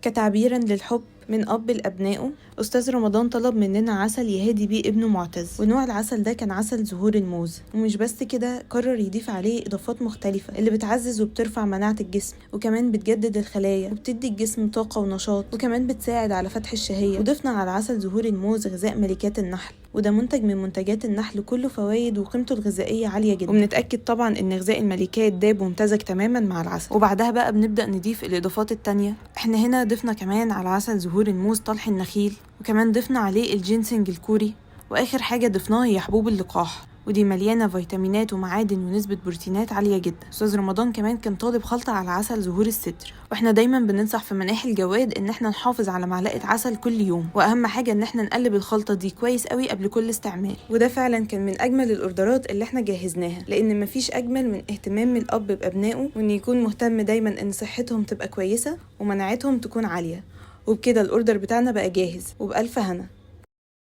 كتعبيرا للحب من أب لأبنائه، أستاذ رمضان طلب مننا عسل يهادي بيه ابنه معتز، ونوع العسل ده كان عسل زهور الموز. ومش بس كده، قرر يضيف عليه إضافات مختلفة اللي بتعزز وبترفع مناعة الجسم، وكمان بتجدد الخلايا وبتدي الجسم طاقة ونشاط، وكمان بتساعد على فتح الشهية. وضفنا على عسل زهور الموز غذاء ملكات النحل، وده منتج من منتجات النحل كله فوائد وقيمته الغذائية عالية جدا. وبنتأكد طبعا ان غذاء الملكات داب وامتزج تماما مع العسل. وبعدها بقى بنبدأ نضيف الإضافات التانية. احنا هنا ضفنا كمان على عسل زهور الموز طلح النخيل، وكمان ضفنا عليه الجينسنج الكوري، واخر حاجة ضفناها هي حبوب اللقاح، ودي مليانة فيتامينات ومعادن ونسبة بروتينات عالية جدا. أستاذ رمضان كمان كان طالب خلطة على عسل زهور الستر، واحنا دايما بننصح في مناحي الجواد ان احنا نحافظ على معلقة عسل كل يوم، واهم حاجة ان احنا نقلب الخلطة دي كويس قوي قبل كل استعمال. وده فعلا كان من اجمل الاوردرات اللي احنا جهزناها، لان مفيش اجمل من اهتمام الاب بابنائه، وان يكون مهتم دايما ان صحتهم تبقى كويسة ومناعتهم تكون عالية. وبكده الاوردر بتاعنا بقى جاهز وبألف هنا.